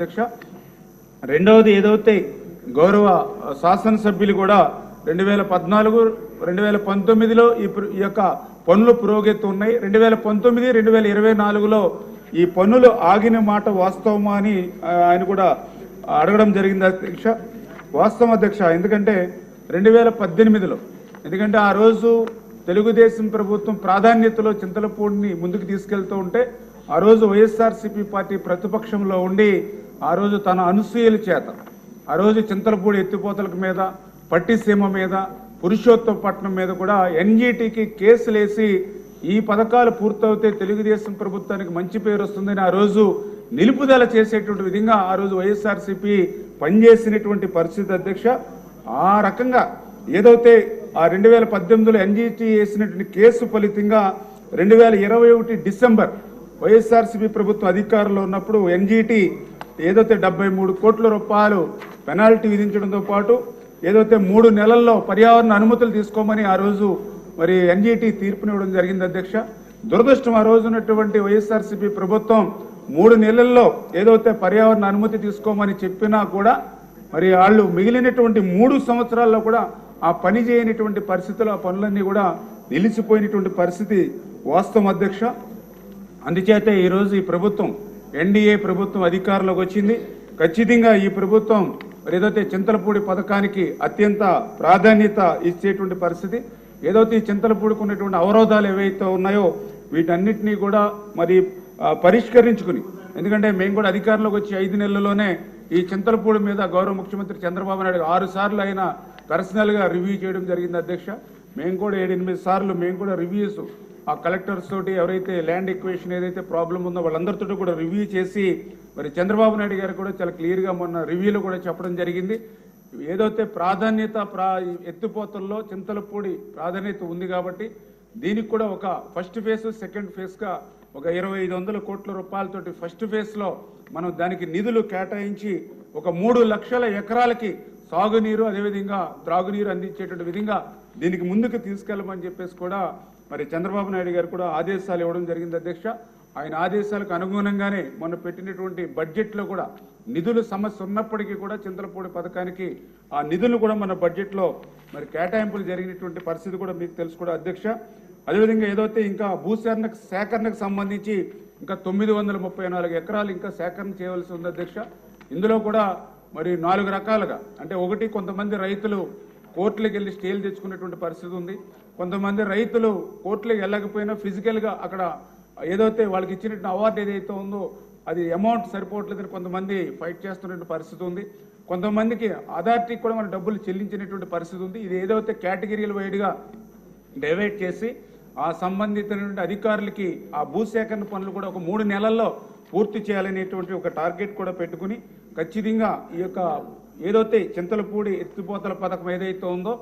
అధ్యక్ష, రెండవది ఏదైతే గౌరవ శాసనసభ్యులు కూడా 2014, 2019లో ఈ యొక్క పన్నులు పురోగతి ఉన్నాయి. 2019, 2024లో ఈ పన్నులు ఆగిన మాట వాస్తవమా అని ఆయన కూడా అడగడం జరిగింది అధ్యక్ష. వాస్తవం అధ్యక్ష, ఎందుకంటే 2018లో ఎందుకంటే ఆ రోజు తెలుగుదేశం ప్రభుత్వం ప్రాధాన్యతలో చింతలపూడిని ముందుకు తీసుకెళ్తూ ఉంటే ఆ రోజు వైఎస్ఆర్సీపీ పార్టీ ప్రతిపక్షంలో ఉండి ఆ రోజు తన అనసూయల చేత ఆ రోజు చింతలపూడి ఎత్తిపోతల మీద, పట్టిసీమ మీద, పురుషోత్తపట్నం మీద కూడా ఎన్జీటీకి కేసులేసి ఈ పథకాలు పూర్తవుతే తెలుగుదేశం ప్రభుత్వానికి మంచి పేరు వస్తుందని ఆ రోజు నిలుపుదల చేసేటువంటి విధంగా ఆ రోజు వైఎస్ఆర్సీపీ పనిచేసినటువంటి పరిస్థితి అధ్యక్ష. ఆ రకంగా ఏదైతే ఆ 2018లో ఎన్జీటీ వేసినటువంటి కేసు ఫలితంగా 2021 డిసెంబర్ వైఎస్ఆర్సీపీ ప్రభుత్వం అధికారంలో ఉన్నప్పుడు ఎన్జీటీ ఏదైతే 73 కోట్ల రూపాయలు పెనాల్టీ విధించడంతో పాటు ఏదైతే 3 నెలల్లో పర్యావరణ అనుమతులు తీసుకోమని ఆ రోజు మరి ఎన్జీటీ తీర్పునివ్వడం జరిగింది అధ్యక్ష. దురదృష్టం, ఆ రోజు ఉన్నటువంటి వైఎస్ఆర్సీపీ ప్రభుత్వం 3 నెలల్లో ఏదైతే పర్యావరణ అనుమతి తీసుకోమని చెప్పినా కూడా మరి వాళ్ళు మిగిలినటువంటి 3 సంవత్సరాల్లో కూడా ఆ పని చేయనటువంటి పరిస్థితుల్లో ఆ పనులన్నీ కూడా నిలిచిపోయినటువంటి పరిస్థితి వాస్తవం అధ్యక్ష. అందుచేతే ఈరోజు ఈ ప్రభుత్వం ఎన్డీఏ ప్రభుత్వం అధికారంలోకి వచ్చింది. ఖచ్చితంగా ఈ ప్రభుత్వం ఏదైతే చింతలపూడి పథకానికి అత్యంత ప్రాధాన్యత ఇచ్చేటువంటి పరిస్థితి, ఏదైతే ఈ చింతలపూడికి ఉన్నటువంటి అవరోధాలు ఏవైతే ఉన్నాయో వీటన్నిటినీ కూడా మరి పరిష్కరించుకుని, ఎందుకంటే మేము కూడా అధికారంలోకి వచ్చి 5 నెలల్లోనే ఈ చింతలపూడి మీద గౌరవ ముఖ్యమంత్రి చంద్రబాబు నాయుడు 6 సార్లు ఆయన పర్సనల్గా రివ్యూ చేయడం జరిగింది అధ్యక్ష. మేము కూడా 7-8 సార్లు మేము కూడా రివ్యూస్ ఆ కలెక్టర్స్ తోటి ఎవరైతే ల్యాండ్ ఎక్వేషన్ ఏదైతే ప్రాబ్లం ఉందో వాళ్ళందరితో కూడా రివ్యూ చేసి మరి చంద్రబాబు నాయుడు గారు కూడా చాలా క్లియర్గా మొన్న రివ్యూలో కూడా చెప్పడం జరిగింది. ఏదైతే ప్రాధాన్యత ఎత్తిపోతల్లో చింతలపూడి ప్రాధాన్యత ఉంది కాబట్టి దీనికి కూడా ఒక ఫస్ట్ ఫేజ్, సెకండ్ ఫేజ్గా ఒక 2500 కోట్ల రూపాయలతోటి ఫస్ట్ ఫేజ్లో మనం దానికి నిధులు కేటాయించి ఒక 3 లక్షల ఎకరాలకి సాగునీరు అదేవిధంగా త్రాగునీరు అందించేటువంటి విధంగా దీనికి ముందుకు తీసుకెళ్ళమని చెప్పేసి కూడా మరి చంద్రబాబు నాయుడు గారు కూడా ఆదేశాలు ఇవ్వడం జరిగింది అధ్యక్ష. ఆయన ఆదేశాలకు అనుగుణంగానే మొన్న పెట్టినటువంటి బడ్జెట్లో కూడా నిధులు సమస్య ఉన్నప్పటికీ కూడా చింతలపూడి పథకానికి ఆ నిధులు కూడా మన బడ్జెట్లో మరి కేటాయింపులు జరిగినటువంటి పరిస్థితి కూడా మీకు తెలుసు కూడా అధ్యక్ష. అదేవిధంగా ఏదైతే ఇంకా సేకరణకు సంబంధించి ఇంకా 934 ఎకరాలు ఇంకా సేకరణ చేయవలసి ఉంది అధ్యక్ష. ఇందులో కూడా మరి 4 రకాలుగా, అంటే ఒకటి కొంతమంది రైతులు కోర్టులకు వెళ్ళి స్టేలు తెచ్చుకున్నటువంటి పరిస్థితి ఉంది. కొంతమంది రైతులు కోర్టులకు వెళ్ళకపోయినా ఫిజికల్గా అక్కడ ఏదైతే వాళ్ళకి ఇచ్చినట్టు అవార్డు ఏదైతే ఉందో అది అమౌంట్ సరిపోవట్లేదని కొంతమంది ఫైట్ చేస్తున్నటువంటి పరిస్థితి ఉంది. కొంతమందికి అథారిటీకి కూడా మన డబ్బులు చెల్లించినటువంటి పరిస్థితి ఉంది. ఇది ఏదైతే కేటగిరీల వైడ్గా డైవైడ్ చేసి ఆ సంబంధితమైనటువంటి అధికారులకి ఆ భూసేకరణ పనులు కూడా ఒక 3 నెలల్లో పూర్తి చేయాలనేటువంటి ఒక టార్గెట్ కూడా పెట్టుకుని ఖచ్చితంగా ఈ యొక్క ఏదైతే చింతలపూడి ఎత్తిపోతల పథకం ఏదైతే ఉందో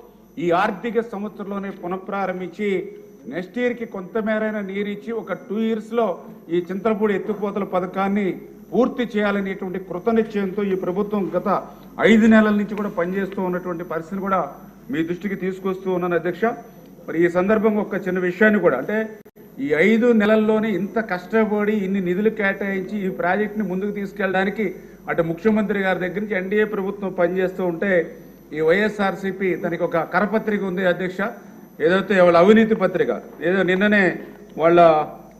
ఈ ఆర్థిక సంవత్సరంలోనే పునఃప్రారంభించి నెక్స్ట్ ఇయర్కి కొంతమేరైనా నీరు ఇచ్చి ఒక 2 ఇయర్స్లో ఈ చింతలపూడి ఎత్తిపోతల పథకాన్ని పూర్తి చేయాలనేటువంటి కృతనిశ్చయంతో ఈ ప్రభుత్వం గత 5 నెలల నుంచి కూడా పనిచేస్తూ ఉన్నటువంటి పరిస్థితిని కూడా మీ దృష్టికి తీసుకొస్తూ ఉన్నాను అధ్యక్ష. మరి ఈ సందర్భంగా ఒక చిన్న విషయాన్ని కూడా, అంటే ఈ 5 నెలల్లోనే ఇంత కష్టపడి ఇన్ని నిధులు కేటాయించి ఈ ప్రాజెక్టుని ముందుకు తీసుకెళ్ళడానికి అటు ముఖ్యమంత్రి గారి దగ్గర నుంచి ఎన్డీఏ ప్రభుత్వం పనిచేస్తూ ఉంటే ఈ వైఎస్ఆర్సీపీ తనకి ఒక కరపత్రిక ఉంది అధ్యక్ష. ఏదైతే వాళ్ళ అవినీతి పత్రిక, ఏదో నిన్ననే వాళ్ళ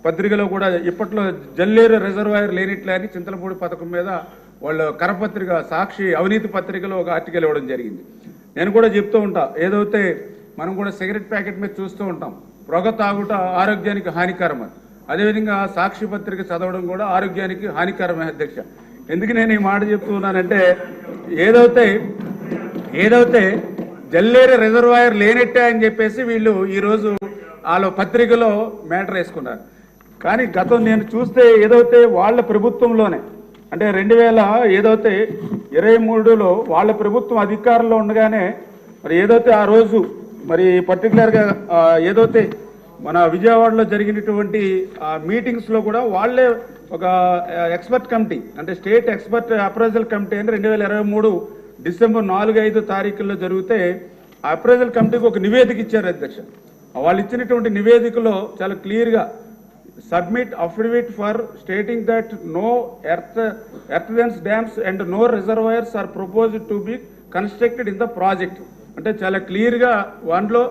పత్రికలో కూడా ఇప్పట్లో జల్లేరు రిజర్వాయర్ లేనిట్లే అని చింతలపూడి పథకం మీద వాళ్ళ కరపత్రిక సాక్షి అవినీతి పత్రికలో ఒక ఆర్టికల్ ఇవ్వడం జరిగింది. నేను కూడా చెప్తూ ఉంటా, ఏదైతే మనం కూడా సిగరెట్ ప్యాకెట్ మీద చూస్తూ ఉంటాం, పొగ తాగుట ఆరోగ్యానికి హానికరం అని. అదేవిధంగా సాక్షి పత్రిక చదవడం కూడా ఆరోగ్యానికి హానికరమే అధ్యక్ష. ఎందుకు నేను ఈ మాట చెప్తున్నానంటే ఏదైతే జల్లేరు రిజర్వాయర్ లేనట్టే అని చెప్పేసి వీళ్ళు ఈరోజు వాళ్ళ పత్రికలో మ్యాటర్ వేసుకున్నారు. కానీ గతం నేను చూస్తే ఏదైతే వాళ్ళ ప్రభుత్వంలోనే, అంటే 2023లో వాళ్ళ ప్రభుత్వం అధికారంలో ఉండగానే మరి ఏదైతే ఆ రోజు మరి పర్టికులర్గా ఏదైతే మన విజయవాడలో జరిగినటువంటి మీటింగ్స్లో కూడా వాళ్ళే ఒక ఎక్స్పర్ట్ కమిటీ, అంటే స్టేట్ ఎక్స్పర్ట్ అప్రైజల్ కమిటీ అని 2023 డిసెంబర్ 4-5 తారీఖుల్లో జరిగితే ఆ అప్రైజల్ కమిటీకి ఒక నివేదిక ఇచ్చారు అధ్యక్ష. వాళ్ళు ఇచ్చినటువంటి నివేదికలో చాలా క్లియర్గా submit affidavit for stating that no earthen dams and no reservoirs are proposed to be constructed in the project. అంటే చాలా క్లియర్గా వన్లో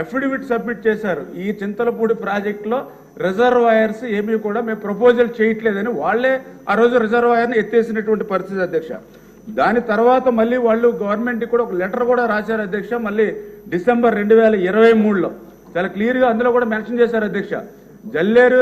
అఫిడవిట్ సబ్మిట్ చేశారు. ఈ చింతలపూడి ప్రాజెక్టులో రిజర్వాయర్స్ ఏమీ కూడా మేము ప్రపోజల్ చేయట్లేదని వాళ్ళే ఆ రోజు రిజర్వాయర్ని ఎత్తేసినటువంటి పరిస్థితి అధ్యక్ష. దాని తర్వాత మళ్ళీ వాళ్ళు గవర్నమెంట్కి కూడా ఒక లెటర్ కూడా రాశారు అధ్యక్ష. మళ్ళీ డిసెంబర్ 2023లో చాలా క్లియర్గా అందులో కూడా మెన్షన్ చేశారు అధ్యక్ష. జల్లేరు